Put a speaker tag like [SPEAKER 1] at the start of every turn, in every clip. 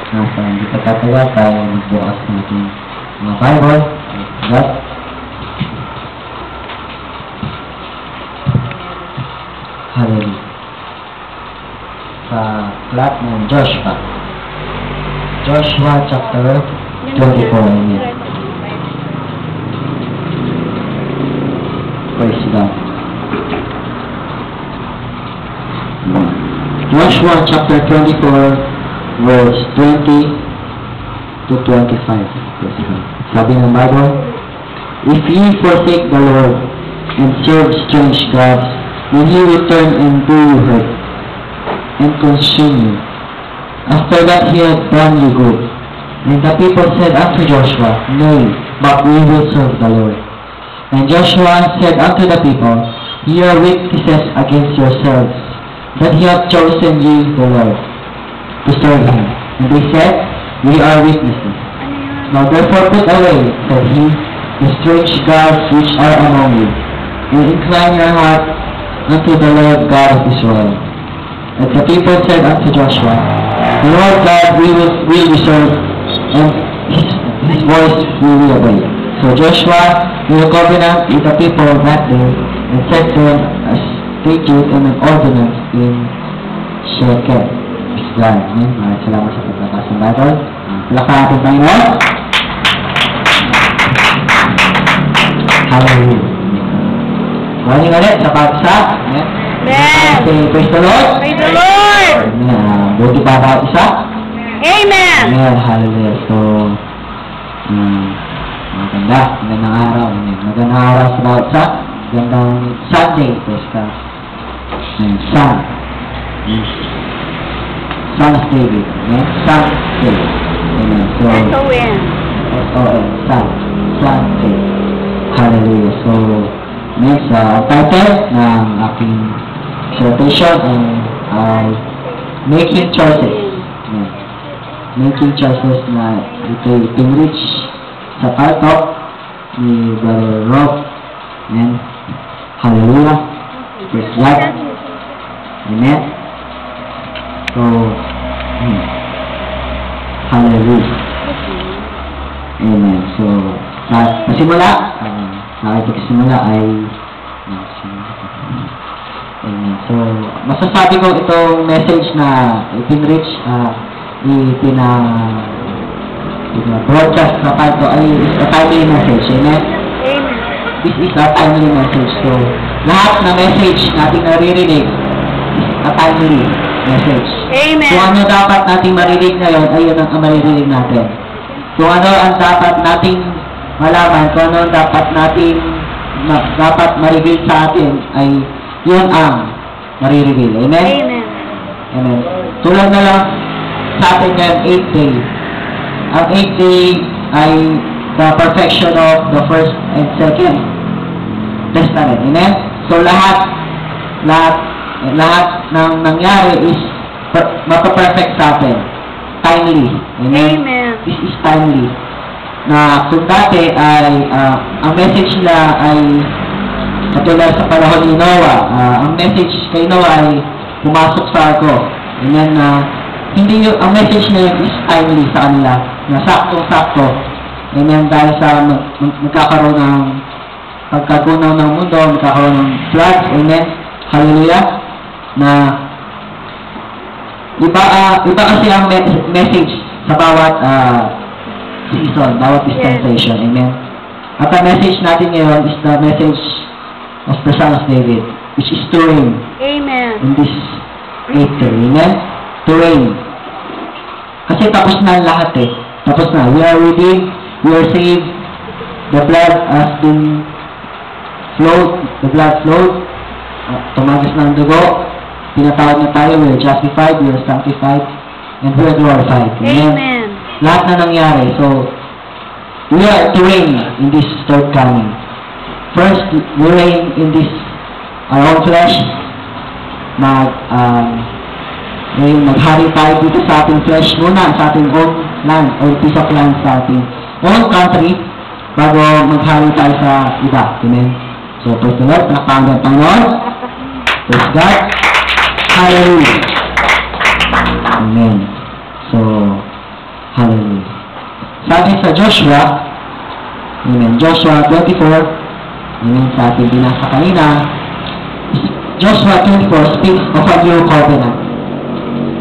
[SPEAKER 1] nasa hindi pagkatagal tayo magbukas natin mga Bible. God. Hallelujah. Sa plat ng Joshua. Joshua chapter 24. Amen. Praise God. Joshua chapter 24 verse 20 to 25. Sabi ng Bible, if ye forsake the Lord and serve strange gods, will he return and do you hurt and consume you? After that he had done you good. And the people said unto Joshua, Nay, but we will serve the Lord. And Joshua said unto the people, Ye are witnesses against yourselves, that he hath chosen ye the Lord to serve him. And they said, We are witnesses. Now therefore put away, said he, the strange gods which are among you, and incline your heart unto the Lord God of Israel. And the people said unto Joshua, The Lord God we will serve, and his voice we will obey. So Joshua made a covenant with the people that day, and set them a statute and an ordinance in Shechem. Praise God. Amen. Maraming salamat sa paglakas ng Bible. Palakpan natin Panginoon. Hallelujah. Morning ulit sa pagsa. Amen. Praise the Lord.
[SPEAKER 2] Praise the Lord.
[SPEAKER 1] Buti pa bawat isa.
[SPEAKER 2] Amen.
[SPEAKER 1] Amen. Hallelujah. So, magandang araw. Amen. Magandang araw sa bawat isa. Magandang Sunday. Praise God. Son of David. Amen. Sunday. Amen. So,
[SPEAKER 2] S-O-N.
[SPEAKER 1] S-O-N. Sunday. Hallelujah. So, next, title ng aking dissertation ay Making Choices. Amen. Making Choices na ito'y pinreach sa part-talk ni Brother Rob. Amen. Hallelujah. Praise God. Amen. So, hallelujah. Amen. So, pasimula, nakipagsimula ay amen. So, masasabi ko itong message na ipinreach, broadcast na pa ito ay a timely message. Amen?
[SPEAKER 2] Amen.
[SPEAKER 1] This is a timely message. So, lahat na message natin naririnig is a timely message.
[SPEAKER 2] Amen.
[SPEAKER 1] Kung ano dapat nating marinig ngayon, ay yun ang maririnig natin. Kung ano ang dapat nating malaman, kung ano ang dapat ma-reveal sa atin, ay yun ang marireveal. Amen?
[SPEAKER 2] Amen.
[SPEAKER 1] Amen. Tulad na lang sa atin ngayon, 8th day. Ang 8th day ay the perfection of the first and second testament. Amen? So lahat ng nangyari is mapaperfect sa atin. Timely. Amen?
[SPEAKER 2] Amen.
[SPEAKER 1] This is timely. Na kung dati ay ang message nila ay katulad sa panahon ni Noah, ang message kay Noah ay pumasok sa arko. Amen, hindi yung, ang message na yun is timely sa kanila, na saktong-sakto. Amen, dahil sa magkakaroon ng pagkagunaw ng mundo, magkakaroon ng flood. Amen, hallelujah, na iba kasi ang message sa bawat season, bawat dispensation. Amen. At ang message natin ngayon is the message of the Son of David, which is to reign.
[SPEAKER 2] Amen.
[SPEAKER 1] In this 8th day. Amen? To reign. Kasi tapos na lahat eh. Tapos na. We are redeemed. We are saved. The blood has been flowed. The blood flowed. Tumagas na ang dugo. Pinatawad na tayo. We are justified. We are sanctified. And we are glorified. Amen?
[SPEAKER 2] Amen.
[SPEAKER 1] Lahat na nangyari. So, we are to reign in this third coming. First, we reign in this our own flesh. Maghari tayo dito sa ating flesh muna, sa ating own land, or piece of land sa ating own country, bago maghari tayo sa iba. Amen? So, praise the Lord. Nakapanggan ng Panginoon. Praise God. Hallelujah. Amen. So, Sabi sa Joshua, amen, Joshua 24, amen, sa ating binasa kanina, Joshua 24 speaks of a new covenant.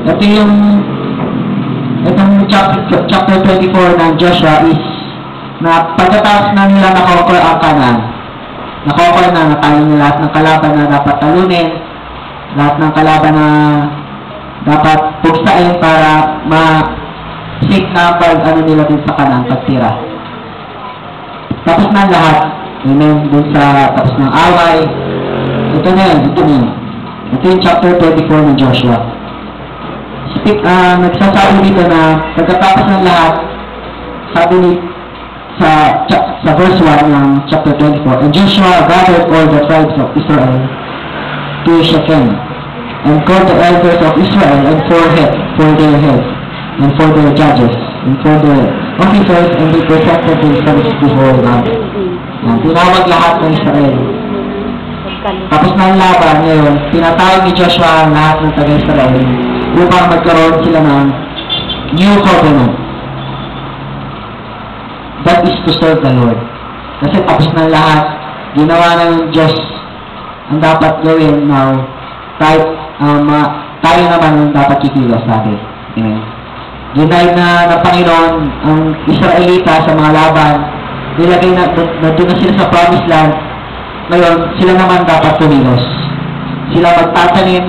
[SPEAKER 1] Ito yung, itong chapter 24 ng Joshua is, na pagkatapos na nila nakonquer ang Canaan, nakonquer na, natalo nila lahat ng kalaban na dapat talunin, lahat ng kalaban na dapat pugsain para ma-safe na ano nila din sa Canaan, pagtira. Tapos na lahat, amen, dun sa tapos ng away. Ito na yun, ito na yun. Ito yung chapter 24 ng Joshua. Nagsasabi dito na pagkatapos ng lahat, sabi ni sa verse 1 ng chapter 24, and Joshua gathered all the tribes of Israel to Shechem, and called the elders of Israel, and for their heads, and for their judges, and for their officers, and they presented themselves before God. Tinawag lahat ng Israel. Tapos na ang laban ngayon, tinatawag ni Joshua ang lahat ng taga-Israel upang magkaroon sila ng new covenant. That is to serve the Lord. Kasi tapos na lahat, ginawa na ng Diyos ang dapat gawin now, tayo naman ang dapat kikilos natin. Amen. Ginay na ng Panginoon ang Israelita sa mga laban, nilagay na doon na sila sa promised land. Ngayon, sila naman dapat kumilos. Sila magtatanim,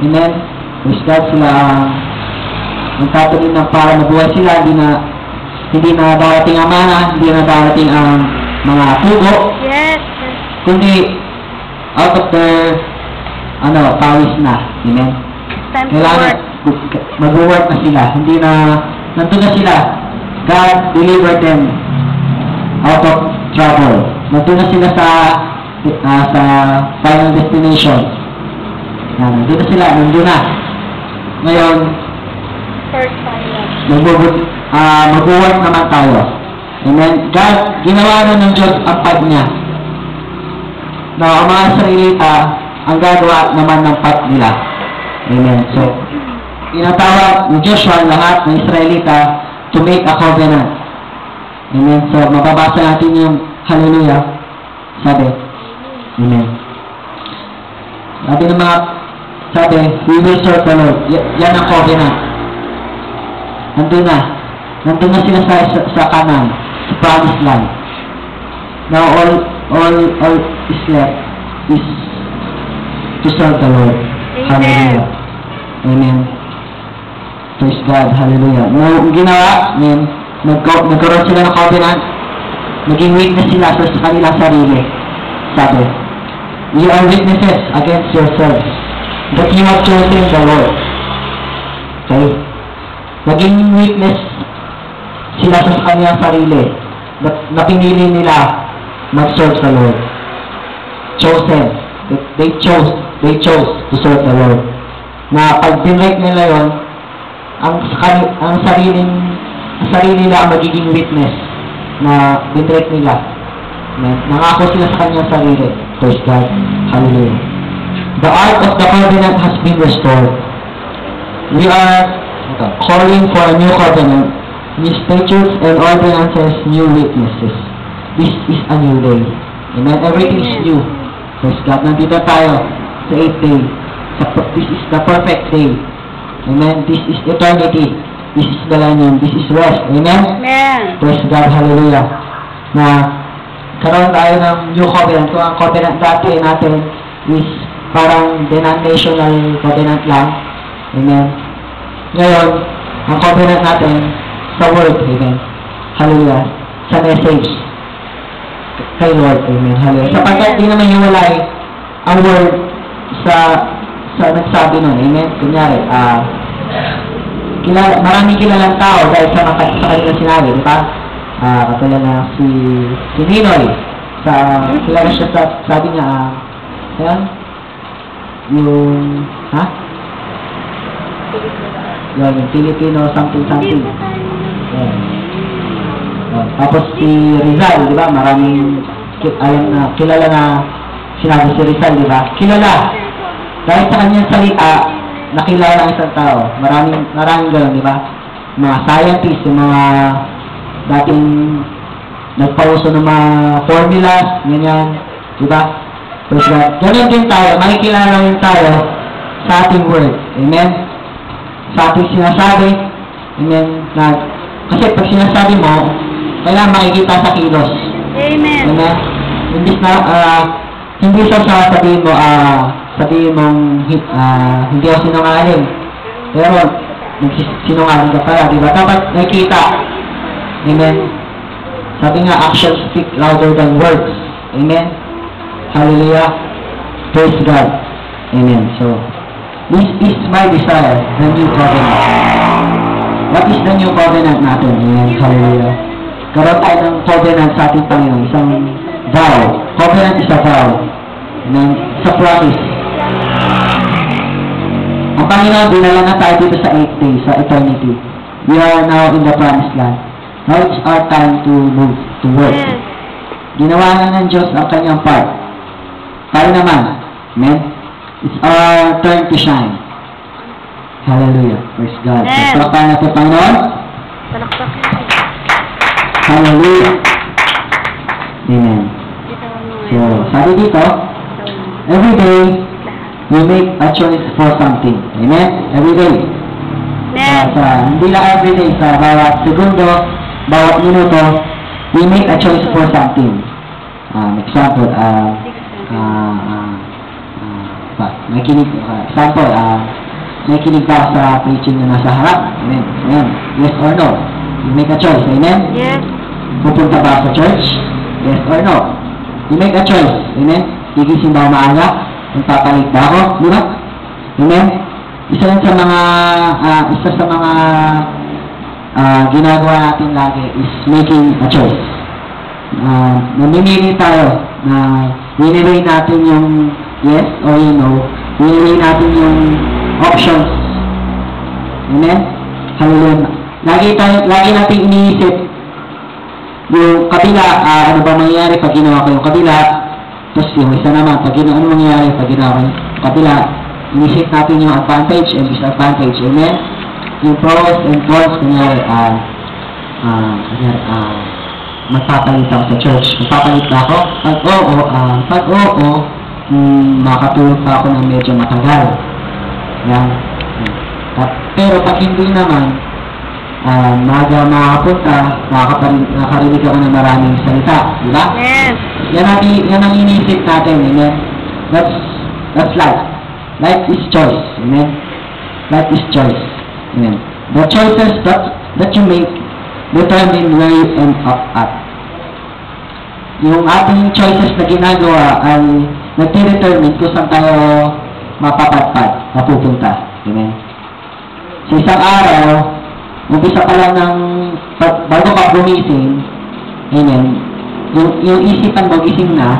[SPEAKER 1] amen, praise God, sila magtatanim na para mabuhay sila, hindi na darating ang mana, hindi na darating ang mga pugo,
[SPEAKER 2] Yes.
[SPEAKER 1] kundi out of their, pawis na, amen.
[SPEAKER 2] Time to
[SPEAKER 1] Kailangan
[SPEAKER 2] work.
[SPEAKER 1] mag-work na sila, hindi na, nandun na sila. God delivered them out of trouble. Nandun na sila sa final destination. Nandun na sila, nandun na. Ngayon,
[SPEAKER 2] First time.
[SPEAKER 1] mag-work naman tayo. Amen. God, ginawa na ng Diyos ang pad niya. Ang mga Israelita, ang gagawa naman ng pad nila. Amen. So, tinatawag ni Joshua lahat ng Israelita to make a covenant. Amen. So, mababasa natin yung hallelujah. Sabi. Amen. Sabi, we will serve the Lord. Yan ang covenant. Nandun na sila sa Canaan, sa promised land. Now, all is left is to serve the Lord.
[SPEAKER 2] Amen.
[SPEAKER 1] Hallelujah. Amen. Praise God. Hallelujah. Now, ginawa, amen, nagkaroon sila ng covenant, naging witness sila sa kanilang sarili. Sabi, you are witnesses against yourselves that you have chosen the Lord. Okay? Naging witness sila sa kanilang sarili na pinili nila mag-serve sa Lord. Chosen. They chose to serve the Lord. Na pag binrake nila yon, ang sarili nila ang magiging witness na binrake nila. Nangako sila sa kanyang sarili. Praise God. Hallelujah. The ark of the covenant has been restored. We are calling for a new covenant. New statutes and ordinances, new witnesses. This is a new day. Amen. Everything is new. Praise God. Nandito tayo sa 8th day. This is the perfect day. Amen. This is eternity. This is millennium. This is rest. Amen.
[SPEAKER 2] Amen.
[SPEAKER 1] Praise God. Hallelujah. Na karoon tayo ng new covenant. Kung ang covenant dati natin is parang denominational covenant lang. Amen. Ngayon, ang covenant natin sa word. Amen. Hallelujah. Sa message kay Lord. Amen. Hallelujah. Sapagkat di naman hiwalay ang word sa nagsabi nun. Amen. Kunyari, maraming kilalang tao dahil sa kanilang sinabi, di ba? Katulad na si Ninoy, kilala siya sabi niya, yung Filipino something. Yan. Tapos si Rizal, di ba? Maraming kilala na sinabi si Rizal, di ba? Kilala. Dahil sa kanyang salita, nakilala ang isang tao. Maraming gano'n, di ba? Mga scientists, yung mga dating nagpauso ng mga formulas, ganyan, diba? Praise God. Ganun din tayo, makikilala rin tayo sa ating word. Amen? Sa ating sinasabi, amen, kasi pag sinasabi mo, kailangan makikita sa kilos.
[SPEAKER 2] Amen.
[SPEAKER 1] Amen? Hindi sa sabihin mo, sabihin mong hindi ako sinungaling. Pero, sinungaling ka pala, diba? Dapat nakikita. Amen? Sabi nga, actions speak louder than words. Amen? Hallelujah. Praise God. Amen. So, this is my desire, the new covenant. What is the new covenant natin? Amen. Hallelujah. Karoon tayo ng covenant sa ating Panginoon. Isang vow. Covenant is a vow. Amen. It's a promise. Ang Panginoon, dinala na tayo dito sa 8 days, sa eternity. We are now in the promised land. Now it's our time to move, to work.
[SPEAKER 2] Yes.
[SPEAKER 1] Ginawa na ng Diyos ang kanyang part. Tayo naman. Amen? It's our turn to shine. Hallelujah. Praise God.
[SPEAKER 2] Amen.
[SPEAKER 1] Palakpakan natin, Panginoon.
[SPEAKER 2] Palakpak.
[SPEAKER 1] Hallelujah. Amen. So, sabi dito, every day, we make a choice for something. Amen? Every day. Hindi lang every day, sa bawat segundo, bawat minuto, we make a choice for something. Example, nakikinig ba sa preaching na nasa harap? Amen. Amen. Yes or no? You make a choice. Amen?
[SPEAKER 2] Yes.
[SPEAKER 1] Pupunta ba sa church? Yes or no? You make a choice. Amen? Gigising ba maaga? Magpapalit ba ako? Di ba? Amen? Isa sa mga ginagawa natin lagi is making a choice. Namimili tayo na winilay natin yung yes or you know, winilay natin yung options. Amen? Hallelujah. Lagi natin iniisip yung kabila, ano ba mangyayari pag ginawa ko yung kabila, tapos yung isa naman, pag ano mangyayari pag ginawa ko yung kabila, inisip natin yung advantage and disadvantage. Amen? Yung pros and cons, kunyari, magpapalit ako sa church. Magpapalit ba ako? Pag oo, makatulog pa ako ng medyo matagal. Yan. Pero pag hindi naman, makakapunta, nakakarinig ako ng maraming salita. Diba?
[SPEAKER 2] Yes.
[SPEAKER 1] Yan ang inisip natin. Amen? That's life. Life is choice. Amen? Life is choice. Amen? The choices that you make determine where you end up at. Yung ating choices na ginagawa ay nagdetermine kung saan tayo mapapadpad, mapupunta. Amen? Sa isang araw, umpisa pa lang ng bago ka gumising, amen, yung isipan mo gising na,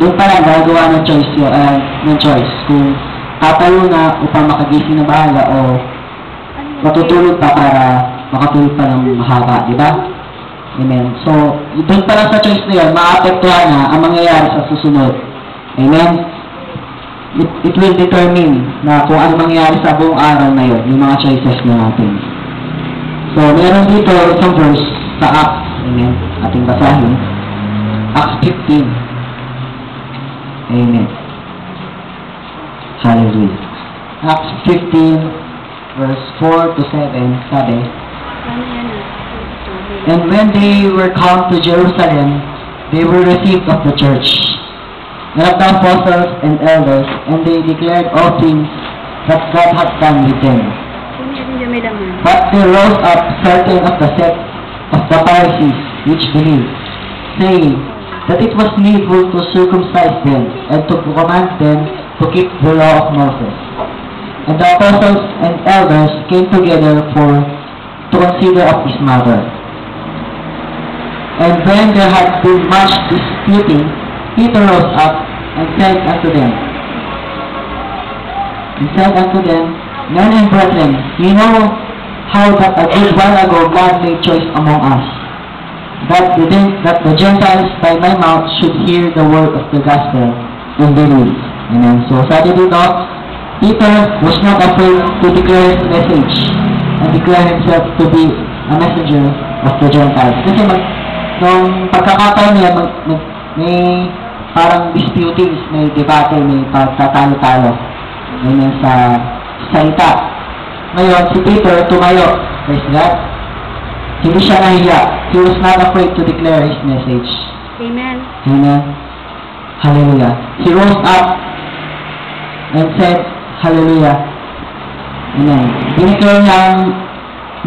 [SPEAKER 1] doon pa lang gagawa ng choice kung tatayo na upang makagising na bahala o matutulog pa para makatulog pa ng mahaba, di ba? Amen. So, doon pa lang sa choice na yun, maapektuhan na ang mangyayari sa susunod. Amen? It will determine na kung ano mangyayari sa buong araw na yun, yung mga choices na natin. So, meron dito isang verse sa Acts, amen, ating basahin. Acts 15. Amen. Hallelujah. Acts 15, verse 4 to 7, sabi, and when they were come to Jerusalem, they were received of the church, and of the apostles and elders, and they declared all things that God had done with them. But there rose up certain of the sect of the Pharisees which believed, saying that it was needful to circumcise them and to command them to keep the law of Moses. And the apostles and elders came together to consider of this matter. And when there had been much disputing, Peter rose up and said unto them, Men and brethren, you know how that a good while ago God made choice among us, that the Gentiles by my mouth should hear the word of the gospel and believe. Amen. So sabi dito, Peter was not afraid to declare his message and declare himself to be a messenger of the Gentiles. Kasi nung pagkakataon nila, may parang disputings, may debate, may pagtatalo-talo. Ganyan sa salita. Ngayon, si Peter tumayo. Praise God. Hindi siya nahiya. He was not afraid to declare his message.
[SPEAKER 2] Amen.
[SPEAKER 1] Amen. Hallelujah. He rose up and said, Hallelujah. Amen. Binigay niya ang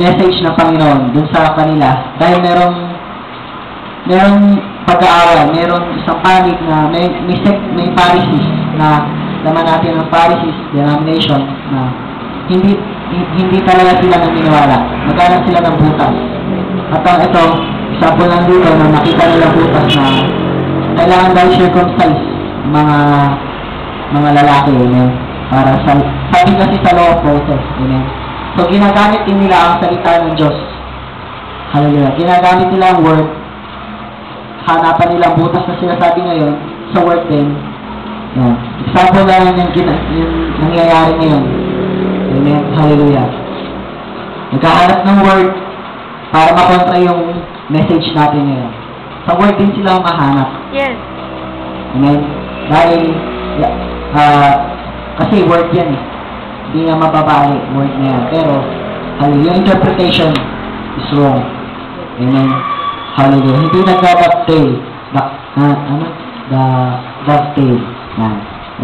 [SPEAKER 1] message ng Panginoon dun sa kanila dahil merong pag-aaral, merong isang panig na may Pharisees na laman natin ng Pharisees denomination na hindi talaga sila naniniwala. Magkaroon sila ng butas. At ito, example lang dito na nakita nila butas na kailangan daw circumcise mga lalaki, amen. Para sabi kasi sa law of Moses, amen. So, ginagamit din nila ang salita ng Diyos. Hallelujah. Ginagamit nila ang word. Hanapan nila butas na sinasabi ngayon sa word din. Yan. Example lang yung nangyayari ngayon. Amen. Hallelujah. Nagkahanap ng word para makontra yung message natin ngayon. Sa word din sila mahanap.
[SPEAKER 2] Yes.
[SPEAKER 1] Amen. Dahil, kasi word yan eh. Hindi nga mababali, word na yan. Pero, hallelujah, yung interpretation is wrong. Amen. Hallelujah. Hindi nagdadovetail. Dovetail.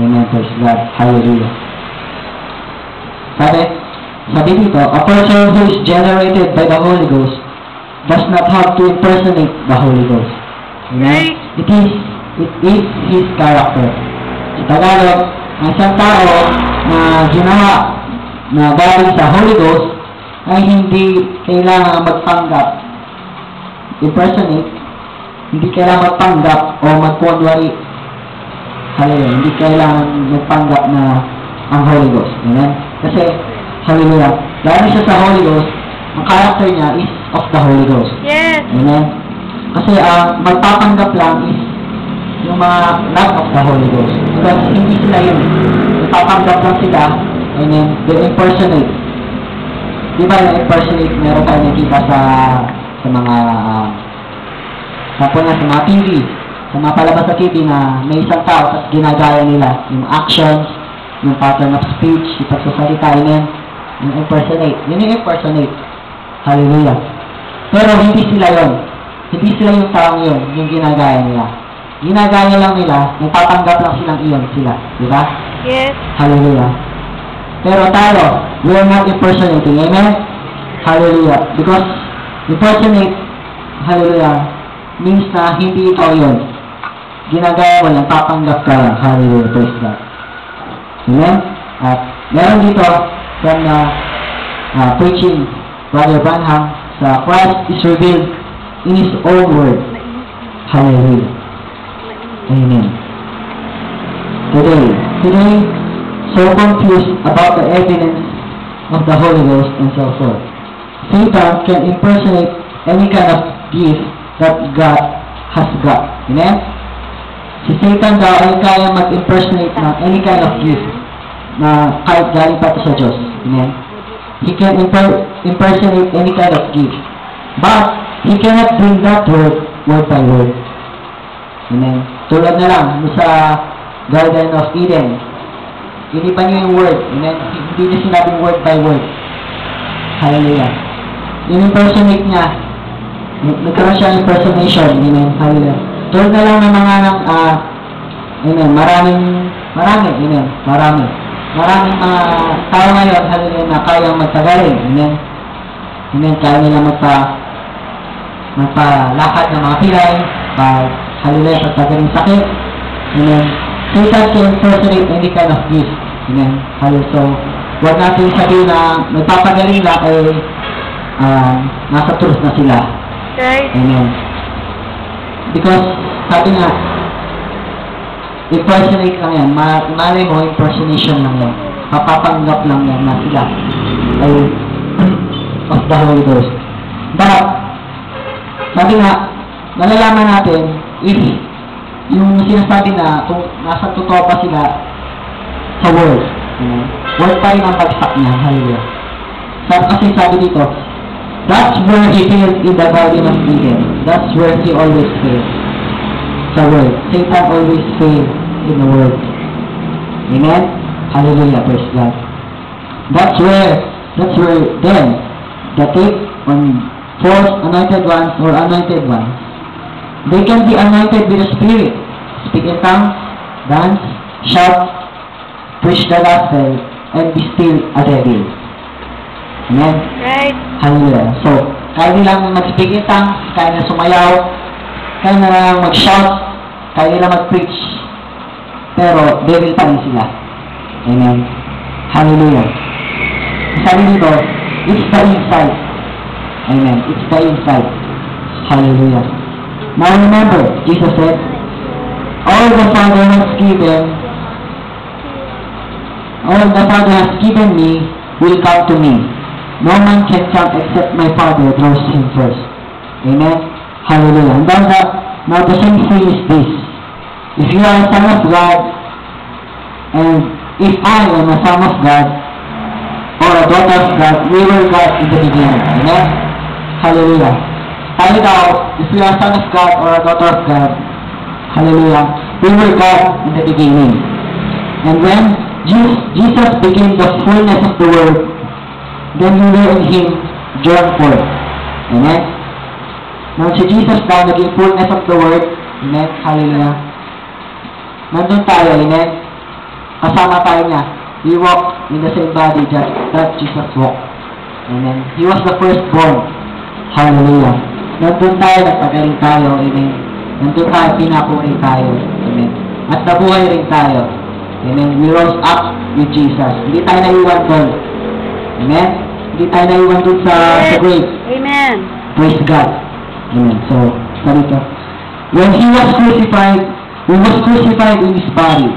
[SPEAKER 1] Amen. Praise God. Hallelujah. Sabi dito, a person who is generated by the Holy Ghost does not have to impersonate the Holy Ghost. Amen? It is His character. Sa Tagalog, ang isang tao na ginawa na galing sa Holy Ghost ay hindi kailangan magpanggap, impersonate, hindi kailangan magpanggap o magkunwari. Hallelujah. Hindi kailangan magpanggap na ang Holy Ghost. Amen? Kasi, hallelujah, dahil siya sa Holy Ghost, ang character niya is of the Holy Ghost.
[SPEAKER 2] Yes.
[SPEAKER 1] Amen? Kasi magpapanggap lang is yung mga not of the Holy Ghost. Because hindi sila yun. Magpapanggap lang sila, amen, they impersonate. Di ba yung impersonate, meron tayo nakita sa mga sa mga TV, sa mga palabas sa TV na may isang tao at ginagaya nila yung actions, yung pattern of speech, yung pagsasalita, amen, yung impersonate. Yun yung impersonate. Hallelujah. Pero hindi sila yun. Hindi sila yung taong yun, yung ginagaya nila. Ginagaya lang nila, nagpapanggap lang silang iyon sila. Di ba?
[SPEAKER 2] Yes.
[SPEAKER 1] Hallelujah. Pero tayo, we are not impersonating. Amen? Hallelujah. Because impersonate, hallelujah, means na hindi ikaw yun. Ginagaya mo lang, papanggap ka lang. Hallelujah. Praise God. Amen? At meron dito from preaching Brother Branham sa Christ is revealed in His own word. Hallelujah. Amen. Today, so confused about the evidence of the Holy Ghost and so forth. Satan can impersonate any kind of gift that God has got. Amen? Si Satan daw ay kaya mag-impersonate ng any kind of gift na kahit galing pa sa Diyos. Amen? He can impersonate any kind of gift. But, he cannot bring that word by word. Amen? Tulad na lang sa Garden of Eden. Iniba niyo yung word. Amen? Hindi niya sinabing word by word. Hallelujah. In-impersonate niya. Nagkaroon siya impersonation. Amen? Hallelujah. Tulad na lang ng mga amen, maraming mga tao ngayon, hallelujah, na kayang magtagaling. Amen? Amen? Kaya nila magpalakad ng mga pilay, hallelujah, pagtagaling sakit. Amen? Satan can impersonate any kind of gift. Amen? Hallelujah. So, huwag natin sabihin na magpapagaling lang ay nasa truth na sila.
[SPEAKER 2] Right.
[SPEAKER 1] Amen? Because, sabi nga, impersonate lang yan. Malay mo, impersonation lang yan. Papapanggap lang yan na sila ay of the Holy Ghost. But, sabi nga, malalaman natin if yung sinasabi na kung nasa totoo pa sila sa word. Word pa rin ang bagsak niya. Hallelujah. Kasi sabi dito, That's where he failed in the Garden of Eden. That's where he always failed. Sa world. Satan always failed in the world. Amen? Hallelujah. Praise God. That's where then, the take on false anointed ones or anointed ones, they can be anointed with the Spirit. Speak in tongues, dance, shout, preach the gospel, and be still a devil. Amen?
[SPEAKER 2] Right.
[SPEAKER 1] Hallelujah. So, kaya nilang mag-speak in tongues, kaya na sumayaw, kaya na mag-shout, kaya nila mag-preach. Pero, devil pa rin sila. Amen? Hallelujah. Sabi dito, it's the inside. Amen. It's the inside. Hallelujah. Now remember, Jesus said, all the Father has given me will come to me. No man can come except my Father draws him first. Amen? Hallelujah. And then now the same thing is this. If you are a son of God, and if I am a son of God, or a daughter of God, we were God in the beginning. Amen? Hallelujah. Tayo daw, if you are a son of God or a daughter of God, hallelujah, we were God in the beginning. And when Jesus became the fullness of the world, then we were in Him, John 4. Amen? Now, si Jesus daw, naging fullness of the world. Amen? Hallelujah. Nandun tayo, amen? Kasama tayo niya. We walk in the same body that Jesus walked. Amen? He was the firstborn. Hallelujah. Nandun tayo, nagpagaling tayo. Amen? Nandun tayo, pinapuri tayo. Amen? At nabuhay rin tayo. Amen? We rose up with Jesus. Hindi tayo naiwan doon. Amen? Hindi tayo naiwan doon sa grave.
[SPEAKER 2] Amen.
[SPEAKER 1] Praise God. Amen. So, sabi ko, when He was crucified, we was crucified in His body.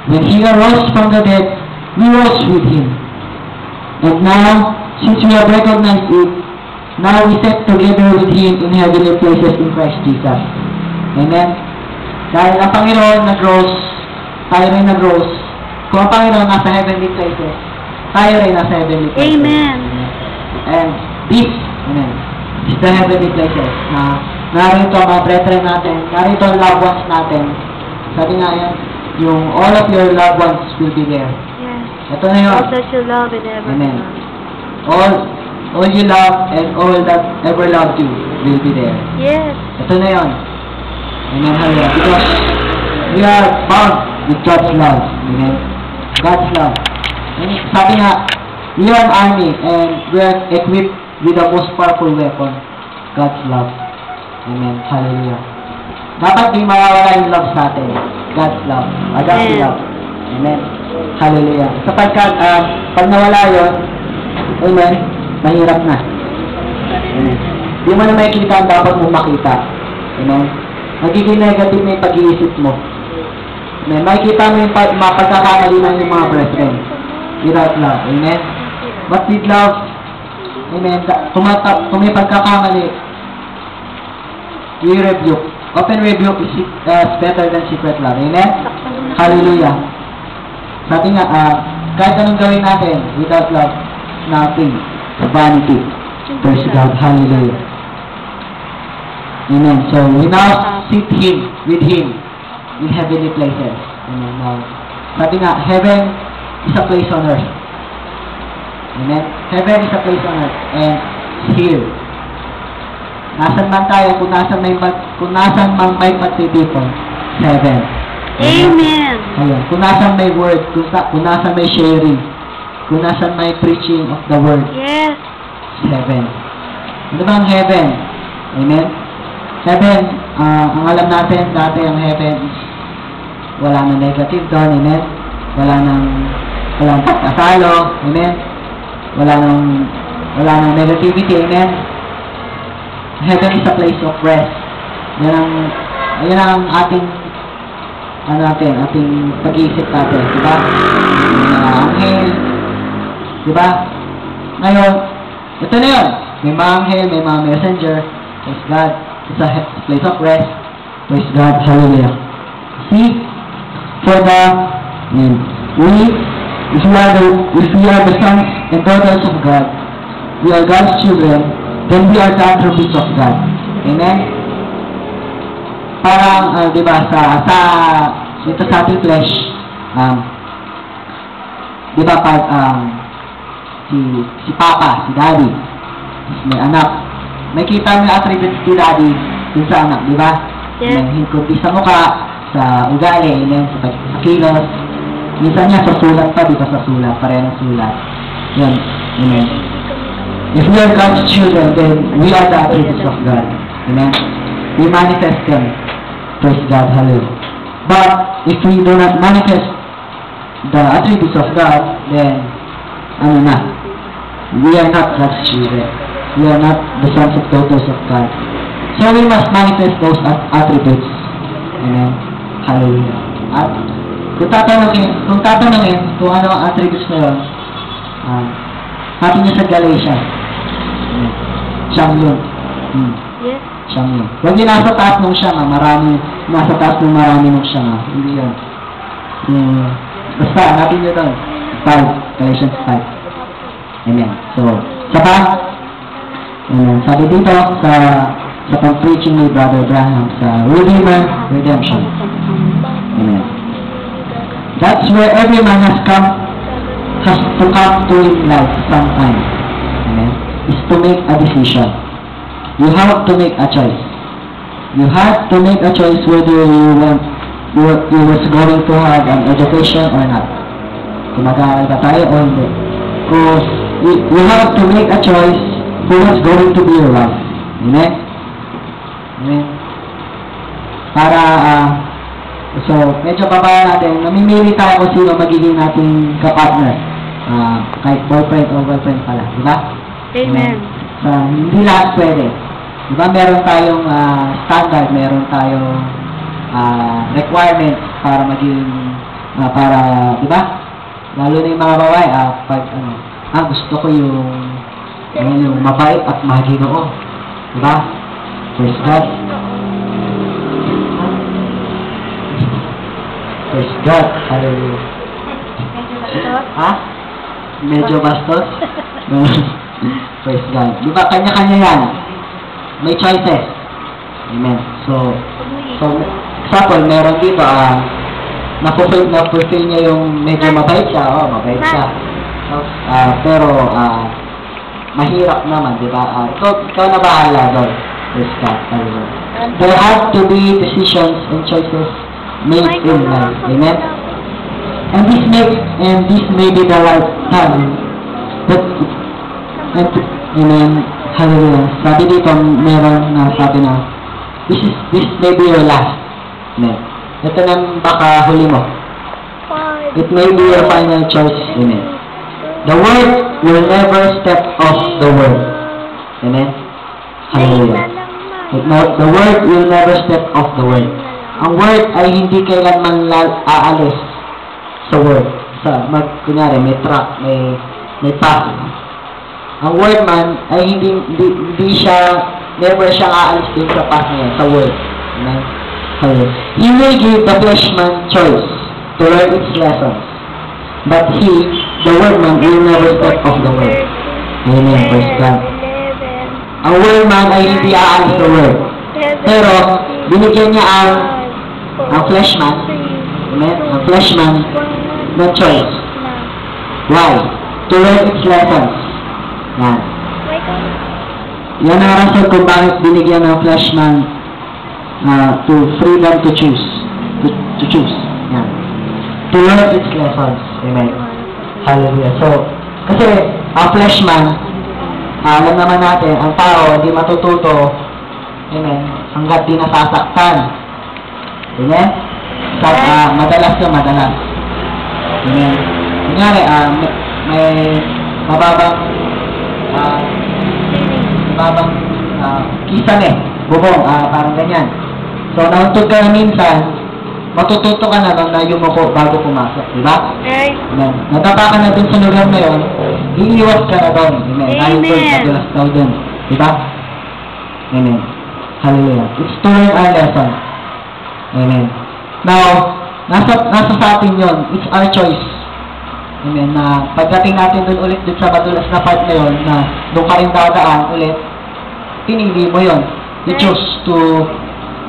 [SPEAKER 1] When He arose from the dead, we rose with Him. And now, since we have recognized it, now we sit together with Him in heavenly places in Christ Jesus. Amen? Dahil ang Panginoon nag-rose, tayo rin nag-rose. Kung ang Panginoon nasa heavenly places, tayo rin nasa heavenly places.
[SPEAKER 2] Amen.
[SPEAKER 1] And this, amen, is the heavenly places na narito ang mga brethren natin, narito ang loved ones natin. Sabi nga yan, yung all of your loved ones will be there.
[SPEAKER 2] Yes.
[SPEAKER 1] Ito na yun.
[SPEAKER 2] All that you love and ever
[SPEAKER 1] Amen.
[SPEAKER 2] love.
[SPEAKER 1] All you love and all that ever loved you will be there.
[SPEAKER 2] Yes.
[SPEAKER 1] Ito na yun. Amen, hallelujah. Because we are bound with God's love. Amen. God's love. And sabi nga, we are an army and we are equipped with the most powerful weapon, God's love. Amen, hallelujah. Dapat di mawawala yung love sa atin. God's love. God's love. Amen. Hallelujah. Sapagkat, pag nawala yun, amen, mahirap na. Amen. Di mo na makikita ang dapat mong makita. Amen. Magiging negative na yung pag-iisip mo. Amen. Makikita mo yung mapagkakamali ng yung mga brethren. Without love. Amen. But with love, amen, kung may pagkakamali, we rebuke. Open rebuke is better than secret love. Amen? Hallelujah. Sabi nga, kahit anong gawin natin without love, nothing. Vanity. Praise God. Hallelujah. Amen. So, we now sit with Him in heavenly places. Amen. Now, sabi nga, heaven is a place on earth. Amen. Heaven is a place on earth. And here, nasan man tayo, kung nasan man may pagtitipon, heaven.
[SPEAKER 2] Amen.
[SPEAKER 1] Ayan. Kung nasan may word, kung nasan may sharing, kung nasan may preaching of the word,
[SPEAKER 2] Yes.
[SPEAKER 1] heaven. Ano ba ang heaven? Amen? Heaven, ang alam natin, dati ang heaven is wala nang negative doon, amen? Walang pagkasalo, amen? Wala nang negativity, amen? Heaven is a place of rest. Yan ang ating ating pag-iisip natin, diba? May anghel, diba? Ngayon, ito na yun. May mga anghel, may mga messenger. Praise God. It's a place of rest. Praise God. Hallelujah. See, for if we are the sons and daughters of God, we are God's children, then we are the attributes of God. Amen? Parang, di ba, dito sa ating flesh, di ba, pag, si Papa, si Daddy, may anak, nakita mo yung attributes ni Daddy dun sa anak, di ba?
[SPEAKER 2] Yes.
[SPEAKER 1] Kundi sa mukha, sa ugali, amen, sa kilos, minsan nga sa sulat pa, di ba, sa sulat, pareho ng sulat. Yan, amen. If we are God's children, then we are the attributes of God. Amen? We manifest them. Praise God, hallelujah. But, if we do not manifest the attributes of God, then, ano na? We are not God's children. We are not the sons of daughters of God. So, we must manifest those attributes. Amen? Hallelujah. At, kung tatanungin kung ano ang attributes na yun, natin niya sa Galatia. Siyang yun.
[SPEAKER 2] Yes.
[SPEAKER 1] Siyang yun. Huwag niyo nasa taas nung siyang, nasa taas nung marami nung siyang, hindi yun. Basta, natin nyo doon. 5, Galatians 5. Amen. So, sa pa? Amen. Sabi dito, sa pag-preaching ni Brother Branham, sa Redeemer Redemption. Amen. That's where every man has to come to in life sometime. Amen. Is to make a decision. You have to make a choice. You have to make a choice whether you was going to have an education or not. Kung mag-aaral ba tayo o hindi. Because you have to make a choice who was going to be your life. Amen? Amen? Para, so, medyo baba natin, namimili tayo kung sino magiging nating kapartner. Kahit boyfriend o girlfriend pala. Diba?
[SPEAKER 2] Amen.
[SPEAKER 1] So, hindi lahat pwede. Diba, meron tayong standard, meron tayong requirements para maging, diba? Lalo na yung mga babae, gusto ko yung mabait at maginoo. Diba? Praise God. Praise God. Hallelujah. Ha? Medyo bastos? Praise God. Diba, kanya-kanya yan. May choices. Amen. So example, meron dito, na-fulfill niya yung medyo mabait siya. Mabait siya. Pero, mahirap naman, di ba? Ikaw na bahala doon. Praise God. There have to be decisions and choices made in life. Amen? And this may be the right time. Amen. Hallelujah. Sabi dito, meron na sabi na, this may be your last. Amen. Ito nang baka huli mo. It may be your final choice. Amen. The word will never step off the word. Amen. Hallelujah. The word will never step off the word. Ang word ay hindi kailanman aalis sa word. Kunyari, may truck, may path. Ang word man ay hindi siya, never siya aalis din sa path niya, sa word. Amen? He will give the flesh man choice to learn its lessons. But the word man, will never step off the word. Amen, praise God. Ang word man ay hindi aalis sa word. Pero, binigyan niya ang flesh man, amen, ang flesh man, no choice. Why? To learn its lessons. Yan. Yan ang rason kung bakit binigyan ng flesh man to freedom to choose. To choose. Yan. To learn its lessons. Amen. Hallelujah. So, kasi ang flesh man, alam naman natin, ang tao hindi matututo, amen, hanggat di nasasaktan. Amen? Madalas na madalas. Amen. Kunyari, may mababang kisame, bubong, parang ganyan. So, nauntog ka na minsan, matututo ka na nung na yumuko bago pumasok, di ba?
[SPEAKER 2] Right.
[SPEAKER 1] Amen. Natapa ka na dun sa lugar na yun, iiwas ka na doon. Amen. Amen. Nadulas daw dun. Di ba? Amen. Hallelujah. It's to learn our lesson. Amen. Now, nasa sa atin yun. It's our choice. Amen. Na pagdating natin dun ulit dun sa madulas na part na yun, na doon ka rin dadaan ulit, pinili mo yun. You choose to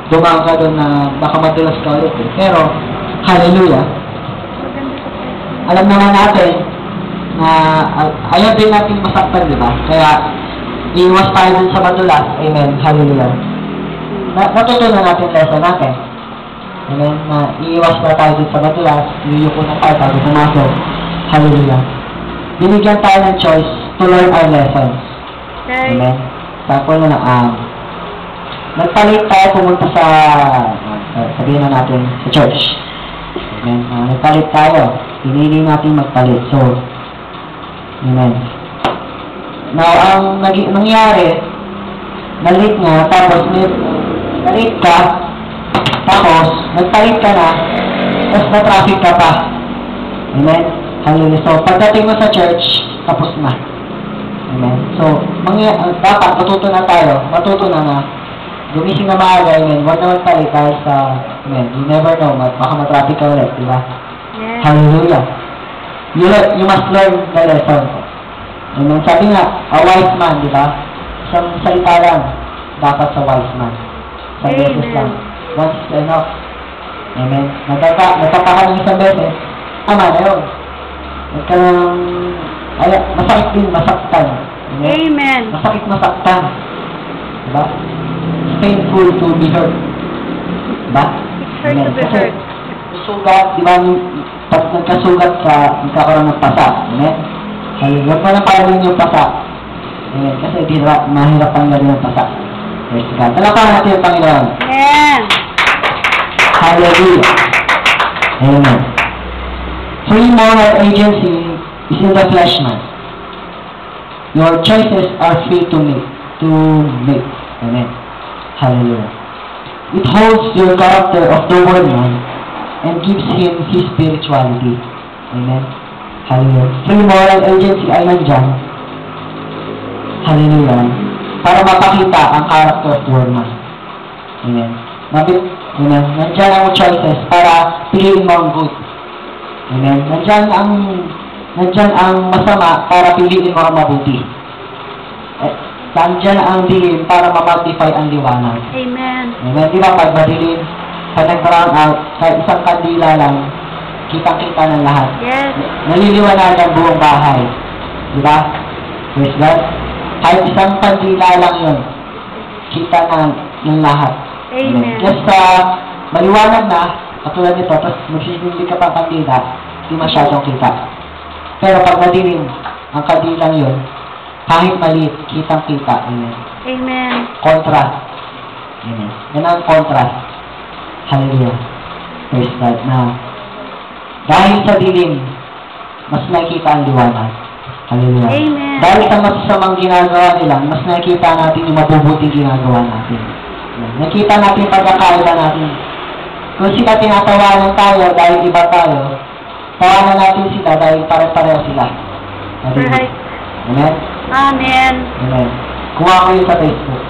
[SPEAKER 1] dumaan ka doon na baka madulas ka ulit. Pero, hallelujah,
[SPEAKER 2] Maganda sa person.
[SPEAKER 1] alam naman natin na ayaw din natin masaktan, di ba? Kaya, iiwas tayo dun sa madulas. Amen. Hallelujah. Natutunan natin lesson natin. Amen. Na iiwas na tayo dun sa madulas. Iyuko na tayo bago pumasok. Hallelujah. Binigyan tayo ng choice to learn our lessons.
[SPEAKER 2] Okay.
[SPEAKER 1] Amen. Sample na nagpalit tayo pumunta sa, sabihin na natin, sa church. Amen. Nagpalit tayo. Pinili natin magpalit. So, amen. Now, ang nangyari, nalit nga, tapos nalit ka, tapos nagpalit ka na, tapos na-traffic ka pa. Amen. Hallelujah. So, pagdating mo sa church, tapos na. Amen. So, dapat matuto na tayo, gumising na maaga, amen. Huwag naman palit dahil sa, amen, you never know, baka matraffic ka ulit, di ba?
[SPEAKER 2] Yes.
[SPEAKER 1] Hallelujah. You must learn the lesson. Amen. Sabi nga, a wise man, di ba? Isang salita lang, dapat sa wise man. Sa beses lang. Once is enough. Amen. Nagtaka ng isang beses, tama na yun. Masakit din, masaktan. Amen.
[SPEAKER 2] Amen.
[SPEAKER 1] Masakit masaktan. Diba? It's painful to be hurt. Diba?
[SPEAKER 2] It's hurt to be hurt.
[SPEAKER 1] Sugat, diba, pag nagkasugat ka, nagkakaroon ng pasa. Amen? Huwag mo na palamin yung pasa. Amen? Kasi mahirap tanggalin yung pasa. Praise God. Talapakan natin yung Panginoon.
[SPEAKER 2] Amen.
[SPEAKER 1] Hallelujah. Amen. Free moral agency is in the flesh man. Your choices are free to make. Amen. Hallelujah. It holds your character of the world man and gives him his spirituality. Amen. Hallelujah. Free moral agency ay nandyan. Hallelujah. Para mapakita ang character of the world man. Amen. Amen. Nandyan ang choices para piliin mo ang good. Amen. Nandyan ang masama para piliin mo ang mabuti. Nandyan ang dilim para ma-magnify ang liwanag.
[SPEAKER 2] Amen.
[SPEAKER 1] Amen. Di ba pag madilim, pag nag-brown out, kahit isang kandila lang, kitang-kita ng lahat.
[SPEAKER 2] Yes.
[SPEAKER 1] Naliliwanag ang buong bahay. Di ba? Praise God. Kahit isang kandila lang yun, kita ng lahat.
[SPEAKER 2] Amen.
[SPEAKER 1] Just maliwanag na, katulad nito, tapos magsisindi ka pa kandila, di masyadong kita. Pero pag madilim, ang kandilang yun, kahit maliit, kitang-kita. Amen.
[SPEAKER 2] Amen.
[SPEAKER 1] Contrast. Amen. Yan ang contrast. Hallelujah. Praise God na dahil sa dilim, mas nakikita ang liwanag. Hallelujah.
[SPEAKER 2] Amen.
[SPEAKER 1] Dahil sa masasamang ginagawa nila, mas nakikita natin yung mabubuting ginagawa natin. Amen. Nakita natin yung pagkakaiba natin. Kung sila tinatawanan tayo dahil iba tayo, tawanan natin sila dahil pare-pareho sila.
[SPEAKER 2] Right.
[SPEAKER 1] Amen?
[SPEAKER 2] Amen.
[SPEAKER 1] Amen. Kuha ko yun sa Facebook.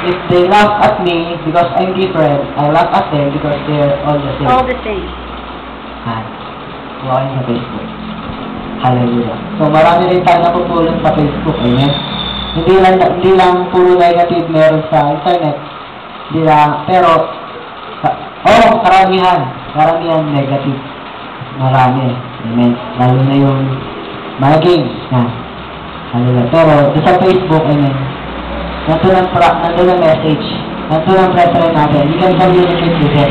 [SPEAKER 1] If they laugh at me because I'm different, I laugh at them because they're all the same.
[SPEAKER 2] All the same.
[SPEAKER 1] Kuha ko yun sa Facebook. Hallelujah. So marami rin tayo napupulong sa Facebook. Amen? Hindi lang puro negative meron sa internet. Hindi lang, pero karamihan negative. Marami. Amen. Lalo na yung mga games na. Hallelujah. Pero sa Facebook, amen. Nandun ang message. Nandun ang preference natin. You can communicate with them.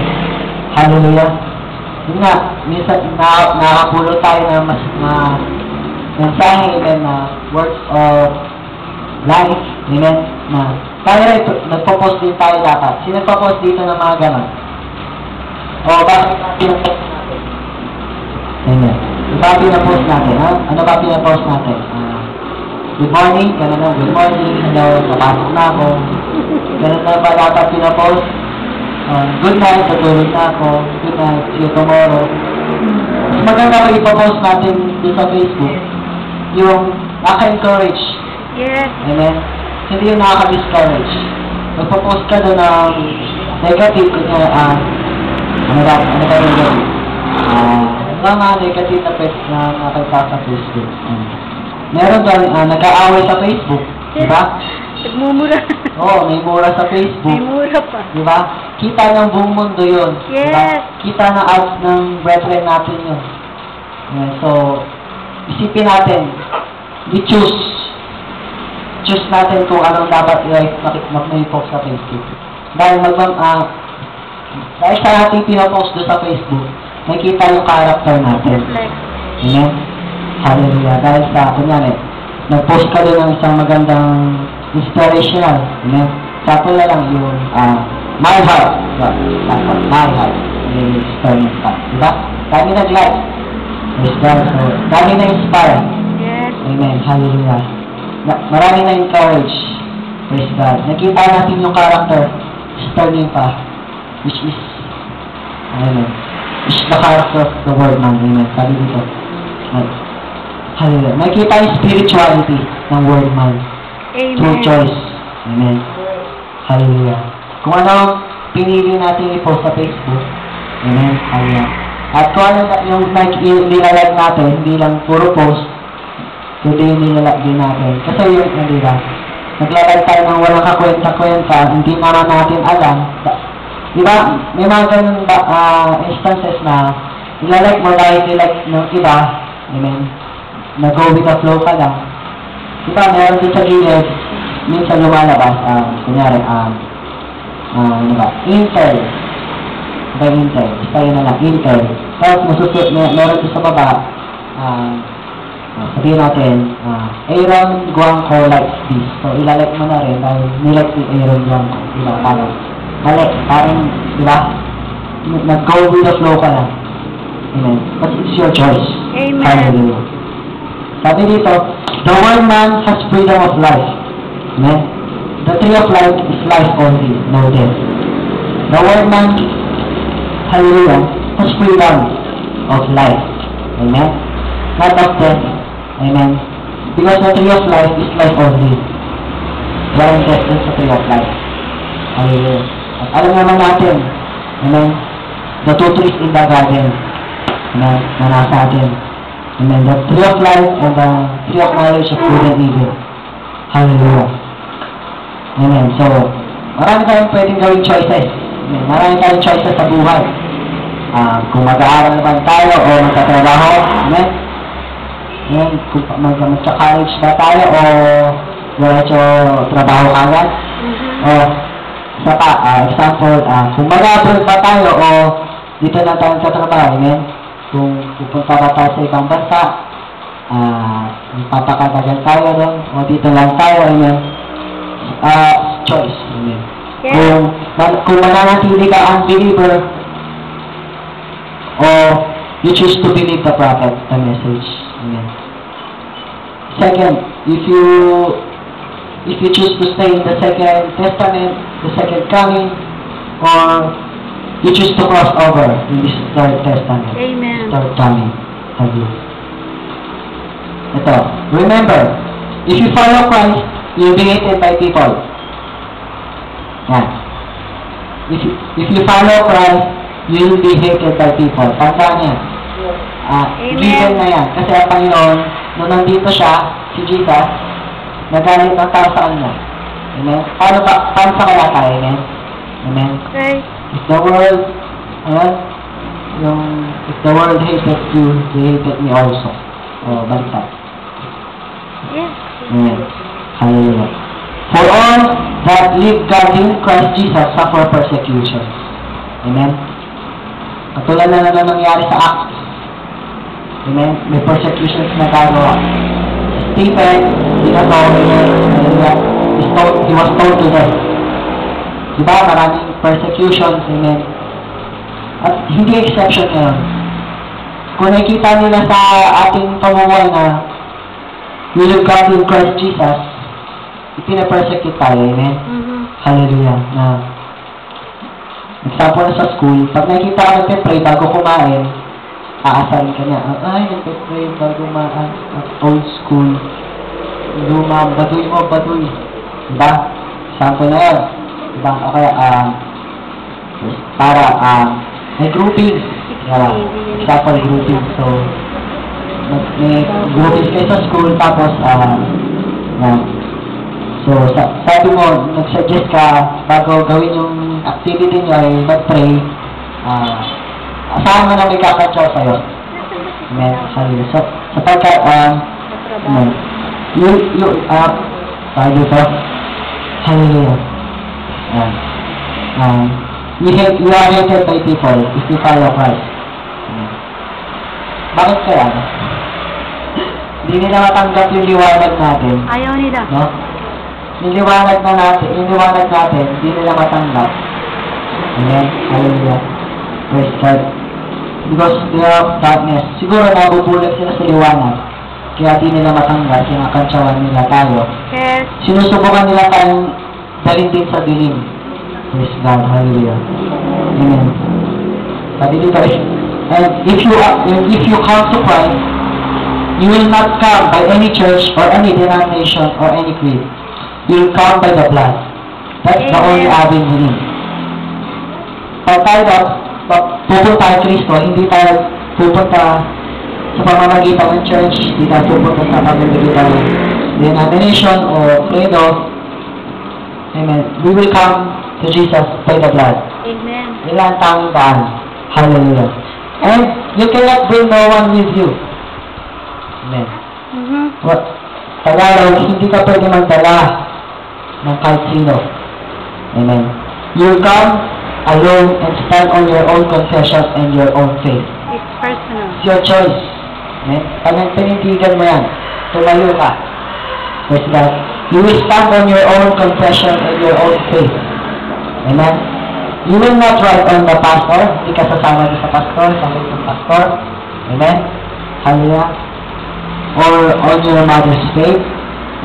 [SPEAKER 1] Hallelujah. Yun nga, minsan nakakapulot tayo ng mas mensahe, amen, na words of life, amen, na tayo rin, nagpo-post din tayo dapat. Sino nagpo-post dito ng mga ganon? O, bakit pinapost natin? Amen. Diba pinapost natin, ha? Ano ba pinapost natin? Good morning, gano'n na, good morning, hello, napasok na ako. Gano'n na ba dapat pinapost? Good night, tutulog na ako. Good night, see you tomorrow. Mas maganda pa ipapost natin doon sa Facebook yung naka-encourage.
[SPEAKER 2] Yes.
[SPEAKER 1] Amen? Hindi yung nakaka-discourage. Magpapost ka doon ng negative, ano ba yung mga negative na pwede na nakita sa Facebook. Meron doon, nag-aaway sa Facebook, di ba?
[SPEAKER 2] Nagmumura.
[SPEAKER 1] Oo, may mura sa
[SPEAKER 2] May
[SPEAKER 1] Facebook.
[SPEAKER 2] mura pa.
[SPEAKER 1] Di ba? Kita ng buong mundo yun. Di ba?
[SPEAKER 2] Yes.
[SPEAKER 1] Kita ng ads ng brethren natin yun. Yeah, so, isipin natin, i-choose. Choose natin kung anong dapat mag-post sa Facebook. Dahil dahil sa ating pinopost doon sa Facebook, nakita yung character natin.
[SPEAKER 2] Reflect.
[SPEAKER 1] Amen? Hallelujah. Dahil sa, kunyari, nag-post ka doon ng isang magandang inspirational. Amen? Sample na lang yung My Heart. Sample, My Heart. Yung experiment ka. Diba? Dami nag-like. Praise God. So, dami na-inspire.
[SPEAKER 2] Yes.
[SPEAKER 1] Amen. Hallelujah. Marami na-encourage. Praise God. Nakita natin yung character. Sterling pa. Which is, which is the character of the word man. Amen. Sabi dito. Hallelujah. Nakita yung spirituality ng word man. True
[SPEAKER 2] Amen.
[SPEAKER 1] choice. Amen. Hallelujah. Kung ano pinili natin i-post sa Facebook. Amen. Hallelujah. At kung ano yung nilalag natin, hindi lang puro post, kundi yung nilalag din natin. Kasi yung, hindi ba, naglalag tayo ng walang kakwenta-kwenta, hindi naman natin alam. Di ba, may mga ganun instances na nilalag mo dahil nilag ng iba, amen, nag-go with the flow ka lang. Di ba, meron din sa gilid, minsan lumalabas, kunyari, ano ba, Intel. By Intel. Basta yun na lang, Intel. Tapos masusunod, meron din sa baba, sabihin natin, Aaron Guangco likes this. So, ilalike mo na rin dahil nilike ni Aaron Guangco. Diba? Parang, diba? Nag-go with the flow ka lang. Amen. But it's your choice.
[SPEAKER 2] Amen.
[SPEAKER 1] Hallelujah. Sabi dito, the one man has freedom of life. Amen. The tree of life is life only, no death. The one man, hallelujah, has freedom of life. Amen. Not of death. Amen. Because the tree of life is life only. Walang death is the tree of life. Hallelujah. At alam naman natin, amen, the two trees in the garden, na nasa atin. Amen. The tree of life and the tree of knowledge of good and evil. Hallelujah. Amen. So, marami tayong pwedeng gawing choices. Amen. Marami tayong choices sa buhay. Kung mag-aaral naman tayo o magtatrabaho. Amen. Amen. Kung mag-college ba tayo o diretso trabaho agad. O, isa pa, example, kung mag-aaral ba tayo o dito na tayo sa trabaho. Amen. Kung pupunta ba tayo sa ibang bansa, papakatagal tayo doon, o dito lang tayo, amen. Choice, amen.
[SPEAKER 2] Yes.
[SPEAKER 1] Kung mananatili ka unbeliever, o you choose to believe the prophet, the message, amen. Second, if you choose to stay in the Second Testament, the Second Coming, or you choose to cross over in this Third Testament.
[SPEAKER 2] Amen.
[SPEAKER 1] Third coming. Hallelujah. Ito. Remember, if you follow Christ, you'll be hated by people. Yan. If you follow Christ, you'll be hated by people. Tandaan yan. Given na yan. Kasi ang Panginoon, nung nandito siya, si Jesus, nagalit ng tao sa kanya. Amen? Paano sa kaya tayo? Amen? Amen?
[SPEAKER 2] Okay.
[SPEAKER 1] If the world, if the world hated you, they hated me also. O, baliktad.
[SPEAKER 2] Yes.
[SPEAKER 1] Amen. Hallelujah. For all that live godly in Christ Jesus suffer persecution. Amen. Katulad na nangyari sa Acts. Amen. May persecutions na gagawa. Stephen, he was told to death. Diba? Maraming persecutions, amen. At hindi exception ngayon. Kung nakikita nila sa ating pamumuhay na we live God in Christ Jesus, ipina-persecute tayo, amen. Hallelujah. Example na sa school, pag nakikita ka nagpe-pray bago kumain, aasarin ka niya, ay, nagpe-pray bago kumain, at old school, luma, baduy. Diba? Example na yun. Diba? O kaya, may grouping. Example, grouping. So, may grouping kayo sa school, tapos, So, sabi mo, nag-suggest ka, bago gawin yung activity nyo ay mag-pray, asahan mo na may kakatsaw sa'yo. Amen. Hallelujah. So, sapagkat, amen. Sabi dito, hallelujah. You are hated by people if you follow Christ. Amen. Bakit kaya? Hindi nila matanggap yung liwanag natin.
[SPEAKER 2] Ayaw nila.
[SPEAKER 1] No? Yung liwanag natin, hindi nila matanggap. Amen. Hallelujah. Praise God. Because they are darkness. Siguro nabubulag sila sa liwanag. Kaya di nila matanggap, kinakantsawan nila tayo.
[SPEAKER 2] Yes.
[SPEAKER 1] Sinusubukan nila tayong dalhin din sa dilim. Praise God. Hallelujah. Amen. Sabi dito, if you come to Christ, you will not come by any church or any denomination or any creed. You will come by the blood. That's the only avenue. Pag tayo pupunta kay Kristo, hindi tayo pupunta sa pamamagitan ng church, hindi tayo pupunta sa pamamagitan ng denomination or credo. Amen. We will come to Jesus by the blood.
[SPEAKER 2] Amen.
[SPEAKER 1] Ilang tanging daan. Hallelujah. And you cannot bring no one with you. Amen. What? Tagalog, hindi ka pwede magdala ng kahit sino. Amen. You come alone and stand on your own confession and your own faith.
[SPEAKER 2] It's personal.
[SPEAKER 1] It's your choice. Amen. Pag pinindigan mo yan, tumayo ka. Praise God. You will stand on your own confession and your own faith. Amen. You will not ride on the pastor. Hindi ka sasama sa pastor, sa ng pastor. Amen. Hallelujah. Or on your mother's faith,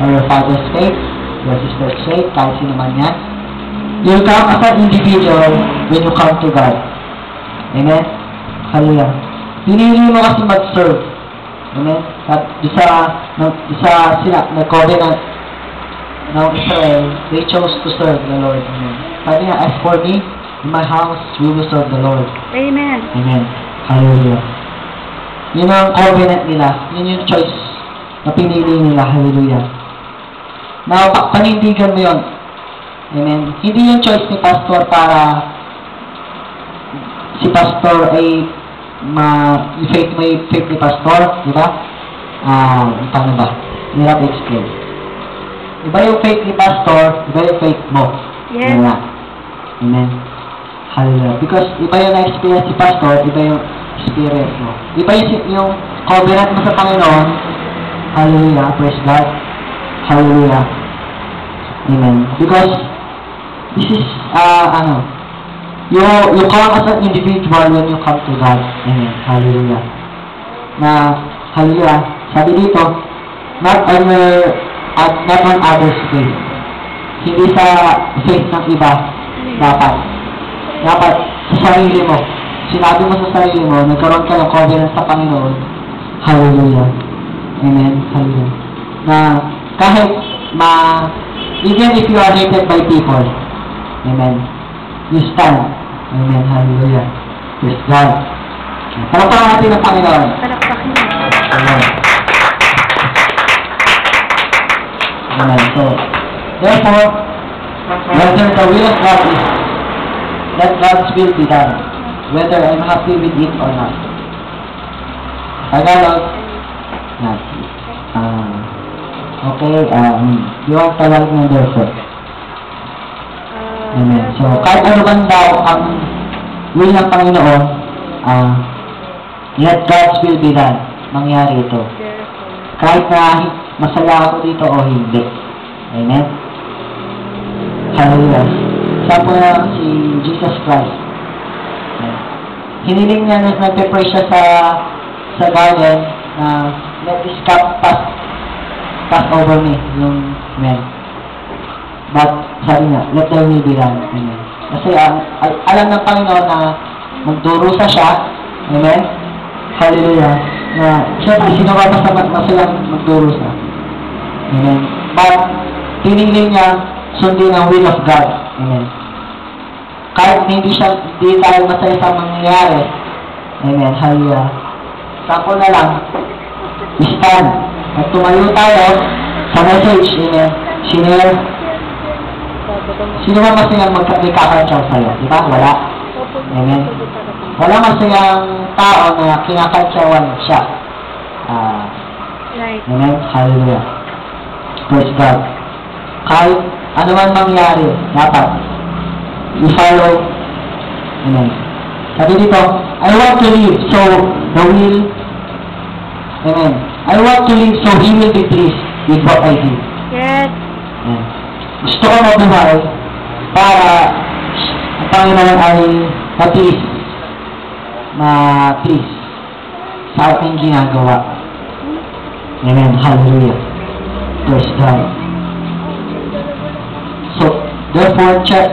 [SPEAKER 1] or your father's faith, your sister's faith, kahit sino man yan. You'll come as an individual when you come to God. Amen? Hallelujah. Pinili mo kasi mag-serve. Amen? At isa sila, nag-covenant ng Israel, they chose to serve the Lord. Amen. Sabi nga, as for me, in my house, we will serve the Lord.
[SPEAKER 2] Amen.
[SPEAKER 1] Amen. Hallelujah. Yun ang covenant nila. Yun yung choice na pinili nila. Hallelujah. Now, panindigan mo yun. Amen. Hindi yung choice ni pastor para si pastor ay may faith ni pastor. Diba? Paano ba? Hirap explain. Iba yung faith ni pastor, iba yung faith mo.
[SPEAKER 2] Yes.
[SPEAKER 1] Diba? Amen. Hallelujah. Because iba yung na-experience si pastor, iba yung experience mo. Iba yung covenant mo sa Panginoon. Hallelujah. Praise God. Hallelujah. Amen. Because this is, you come as an individual when you come to God. Amen. Hallelujah. Hallelujah. Sabi dito, not on others' faith. Hindi sa faith ng iba. Dapat sa sarili mo. Sinabi mo sa sarili mo, nagkaroon ka ng covenant sa Panginoon. Hallelujah. Amen. Hallelujah. Na kahit even if you are hated by people, amen, you stand. Amen. Hallelujah. Praise God. Palakpakan natin ang Panginoon.
[SPEAKER 2] Palakpakin.
[SPEAKER 1] Amen. Amen. So, therefore, whether the will of God is, let God's will be done, whether I'm happy with it or not. Tagalog. Not. Okay, yung Tagalog ng therefore. Amen. So, kahit ano man daw ang will ng Panginoon, let God's will be done. Mangyari ito. Kahit na masaya ako dito o hindi. Amen. Hallelujah. Sabi po na si Jesus Christ. Hiniling niya na nagpe-pray siya sa garden na let this cup pass over me. Yung amen. But sabi niya, let thy will be done. Amen. Kasi alam ng Panginoon na magdurusa siya. Amen. Hallelujah. Na siyempre, sino ba masalang magdurusa? Amen. But pinili niya sundin ang will of God. Amen. Kahit hindi tayo masaya sa mangyayari. Amen. Hallelujah. Sampo na lang, stand. At tumayo tayo sa message. Amen. Sino yan? Sino ba masayang magkakantsaw sa'yo? Di ba? Wala. Amen. Wala masayang tao na kinakantsawan siya.
[SPEAKER 2] Right.
[SPEAKER 1] Amen. Hallelujah. Praise God. Kahit ano man mangyari, dapat i-follow. Amen. Sabi dito, I want to live so the will. Amen. I want to live so He will be pleased with what I do.
[SPEAKER 2] Yes.
[SPEAKER 1] Amen. Gusto ko mabuhay para ang Panginoon ay ma-please. Ma-please sa ating ginagawa. Amen. Hallelujah. Praise God. So, therefore, check.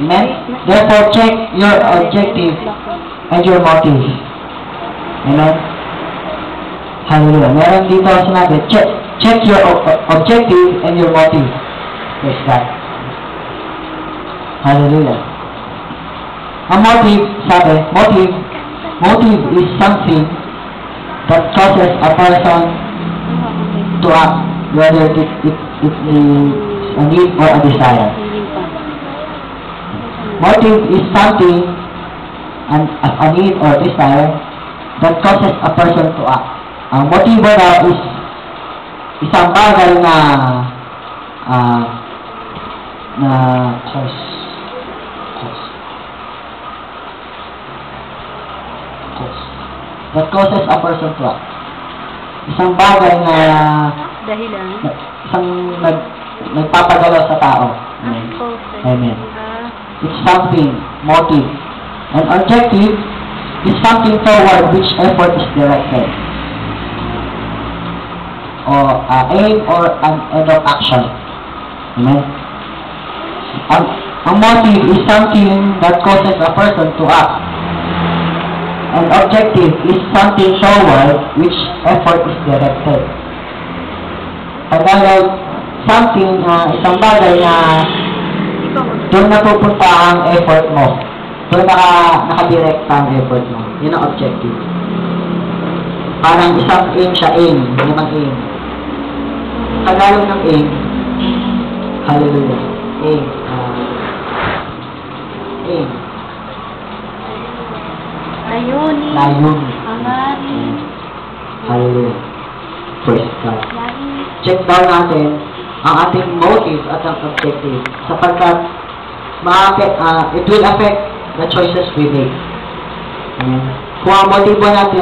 [SPEAKER 1] Amen. Therefore, check your objective and your motive. Amen. Hallelujah. Meron dito sinabi, check your objective and your motive. Praise God. Hallelujah. Ang motive, sabi, motive is something that causes a person to act, whether it is a need or a desire. Motive is something, a need or desire, that causes a person to act. Ang motibo daw is isang bagay na cause that causes a person to act. Isang bagay na
[SPEAKER 2] Dahilan.
[SPEAKER 1] isang nagpapagalaw sa tao. Amen. Amen. It's something, motive. An objective is something toward which effort is directed. Or aim or an end of action. Amen. Ang motive is something that causes a person to act. An objective is something toward which effort is directed. Tagalog, something isang bagay na doon napupunta ang effort mo. Doon nakadirect ang effort mo. Yun ang objective. Parang isang aim siya, aim. Limang aim. Tagalog ng aim. Hallelujah. Aim. Aim.
[SPEAKER 2] Layunin.
[SPEAKER 1] Layunin.
[SPEAKER 2] Hangarin.
[SPEAKER 1] Hallelujah. Praise God.
[SPEAKER 2] Lain.
[SPEAKER 1] Check down natin ang ating motive at ang objective sapagkat it will affect the choices we make. Kung ang motibo natin